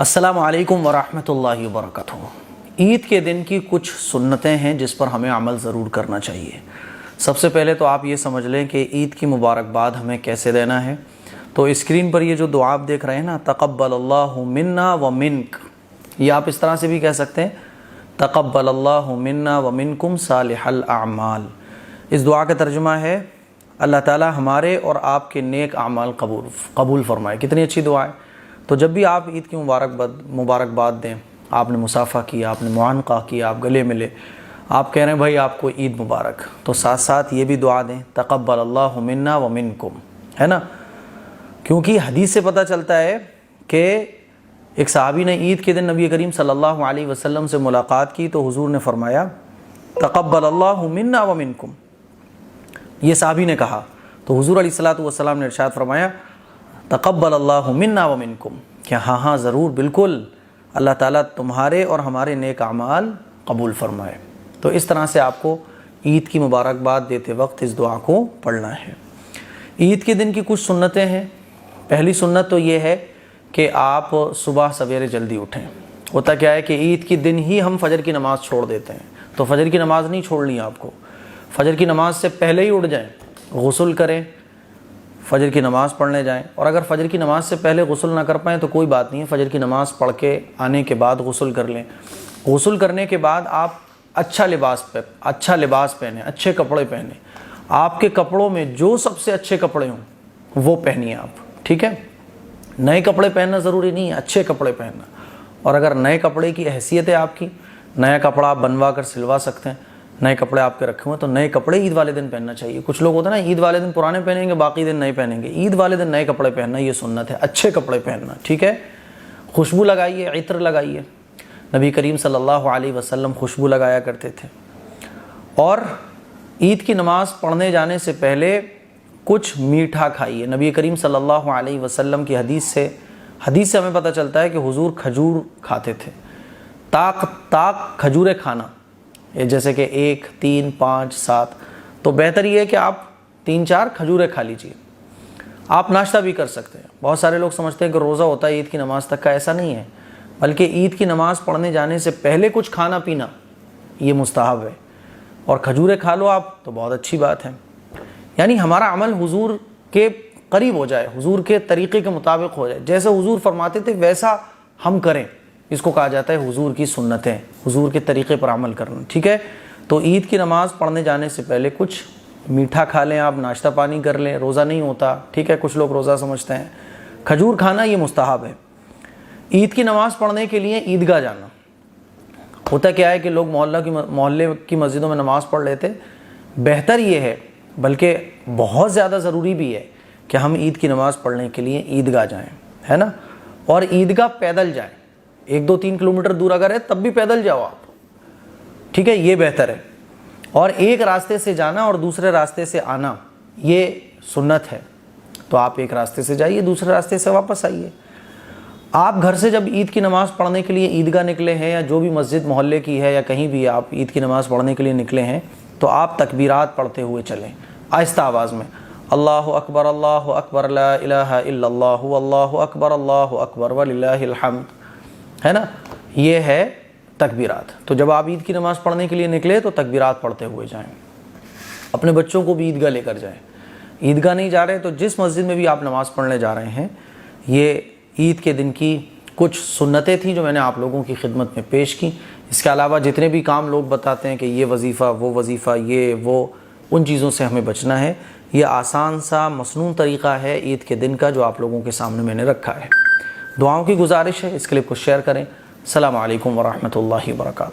السلام علیکم ورحمۃ اللہ وبرکاتہ۔ عید کے دن کی کچھ سنتیں ہیں جس پر ہمیں عمل ضرور کرنا چاہیے۔ سب سے پہلے تو آپ یہ سمجھ لیں کہ عید کی مبارکباد ہمیں کیسے دینا ہے۔ تو اسکرین پر یہ جو دعا آپ دیکھ رہے ہیں نا، تقبل اللہ منا و منک، یہ آپ اس طرح سے بھی کہہ سکتے ہیں، تقبل اللہ منا و منکم صالح الاعمال۔ اس دعا کا ترجمہ ہے اللہ تعالی ہمارے اور آپ کے نیک اعمال قبول فرمائے۔ کتنی اچھی دعا ہے۔ تو جب بھی آپ عید کی مبارکباد دیں، آپ نے مصافحہ کیا، آپ نے معانقہ کیا، آپ گلے ملے، آپ کہہ رہے ہیں بھائی آپ کو عید مبارک، تو ساتھ ساتھ یہ بھی دعا دیں تقبل اللہ منا و منکم، ہے نا۔ کیونکہ حدیث سے پتہ چلتا ہے کہ ایک صحابی نے عید کے دن نبی کریم صلی اللہ علیہ وسلم سے ملاقات کی تو حضور نے فرمایا تقبل اللہ منا و منکم، یہ صحابی نے کہا تو حضور علیہ الصلوۃ والسلام نے ارشاد فرمایا تقبل اللہ منا و منکم، کہ ہاں ضرور، بالکل، اللہ تعالیٰ تمہارے اور ہمارے نیک اعمال قبول فرمائے۔ تو اس طرح سے آپ کو عید کی مبارکباد دیتے وقت اس دعا کو پڑھنا ہے۔ عید کے دن کی کچھ سنتیں ہیں۔ پہلی سنت تو یہ ہے کہ آپ صبح سویرے جلدی اٹھیں۔ ہوتا کیا ہے کہ عید کے دن ہی ہم فجر کی نماز چھوڑ دیتے ہیں، تو فجر کی نماز نہیں چھوڑنی آپ کو، فجر کی نماز سے پہلے ہی اٹھ جائیں، غسل کریں، فجر کی نماز پڑھنے جائیں۔ اور اگر فجر کی نماز سے پہلے غسل نہ کر پائیں تو کوئی بات نہیں ہے، فجر کی نماز پڑھ کے آنے کے بعد غسل کر لیں۔ غسل کرنے کے بعد آپ اچھا لباس پہنیں، اچھے کپڑے پہنیں، آپ کے کپڑوں میں جو سب سے اچھے کپڑے ہوں وہ پہنیے آپ، ٹھیک ہے۔ نئے کپڑے پہننا ضروری نہیں ہے، اچھے کپڑے پہننا۔ اور اگر نئے کپڑے کی حیثیت ہے آپ کی، نیا کپڑا آپ بنوا کر سلوا سکتے ہیں، نئے کپڑے آپ کے رکھے ہوئے، تو نئے کپڑے عید والے دن پہننا چاہیے۔ کچھ لوگ ہوتے ہیں نا عید والے دن پرانے پہنیں گے، باقی دن نئے پہنیں گے۔ عید والے دن نئے کپڑے پہننا یہ سنت ہے، اچھے کپڑے پہننا، ٹھیک ہے۔ خوشبو لگائیے، عطر لگائیے، نبی کریم صلی اللہ علیہ وسلم خوشبو لگایا کرتے تھے۔ اور عید کی نماز پڑھنے جانے سے پہلے کچھ میٹھا کھائیے۔ نبی کریم صلی اللہ علیہ وسلم کی حدیث سے ہمیں پتہ چلتا ہے کہ حضور کھجور کھاتے تھے، طاق کھجوریں کھانا، جیسے کہ 1، 3، 5، 7، تو بہتر یہ ہے کہ آپ 3-4 کھجوریں کھا لیجئے۔ آپ ناشتہ بھی کر سکتے ہیں۔ بہت سارے لوگ سمجھتے ہیں کہ روزہ ہوتا ہے عید کی نماز تک کا، ایسا نہیں ہے، بلکہ عید کی نماز پڑھنے جانے سے پہلے کچھ کھانا پینا یہ مستحب ہے، اور کھجوریں کھا لو آپ تو بہت اچھی بات ہے۔ یعنی ہمارا عمل حضور کے قریب ہو جائے، حضور کے طریقے کے مطابق ہو جائے، جیسے حضور فرماتے تھے ویسا ہم کریں، اس کو کہا جاتا ہے حضور کی سنتیں، حضور کے طریقے پر عمل کرنا، ٹھیک ہے۔ تو عید کی نماز پڑھنے جانے سے پہلے کچھ میٹھا کھا لیں، آپ ناشتہ پانی کر لیں، روزہ نہیں ہوتا، ٹھیک ہے، کچھ لوگ روزہ سمجھتے ہیں۔ کھجور کھانا یہ مستحب ہے۔ عید کی نماز پڑھنے کے لیے عیدگاہ جانا۔ ہوتا کیا ہے کہ لوگ محلے کی مسجدوں میں نماز پڑھ لیتے، بہتر یہ ہے، بلکہ بہت زیادہ ضروری بھی ہے کہ ہم عید کی نماز پڑھنے کے لیے عیدگاہ جائیں، ہے نا۔ اور عیدگاہ پیدل جائیں، 1-2-3 کلومیٹر دور اگر ہے تب بھی پیدل جاؤ آپ، ٹھیک ہے، یہ بہتر ہے۔ اور ایک راستے سے جانا اور دوسرے راستے سے آنا یہ سنت ہے، تو آپ ایک راستے سے جائیے، دوسرے راستے سے واپس آئیے۔ آپ گھر سے جب عید کی نماز پڑھنے کے لیے عیدگاہ نکلے ہیں، یا جو بھی مسجد محلے کی ہے یا کہیں بھی آپ عید کی نماز پڑھنے کے لیے نکلے ہیں، تو آپ تکبیرات پڑھتے ہوئے چلیں، آہستہ آواز میں، اللہ اکبر لا الہ الا اللہ اللہ اکبر وللہ الحمد، ہے نا، یہ ہے تکبیرات۔ تو جب آپ عید کی نماز پڑھنے کے لیے نکلے تو تکبیرات پڑھتے ہوئے جائیں۔ اپنے بچوں کو بھی عیدگاہ لے کر جائیں۔ عیدگاہ نہیں جا رہے تو جس مسجد میں بھی آپ نماز پڑھنے جا رہے ہیں، یہ عید کے دن کی کچھ سنتیں تھیں جو میں نے آپ لوگوں کی خدمت میں پیش کی۔ اس کے علاوہ جتنے بھی کام لوگ بتاتے ہیں کہ یہ وظیفہ یہ وہ، ان چیزوں سے ہمیں بچنا ہے۔ یہ آسان سا مسنون طریقہ ہے عید کے دن کا جو آپ لوگوں کے سامنے میں نے رکھا ہے۔ دعاؤں کی گزارش ہے، اس کلپ کو شیئر کریں۔ السلام علیکم ورحمۃ اللہ وبرکاتہ۔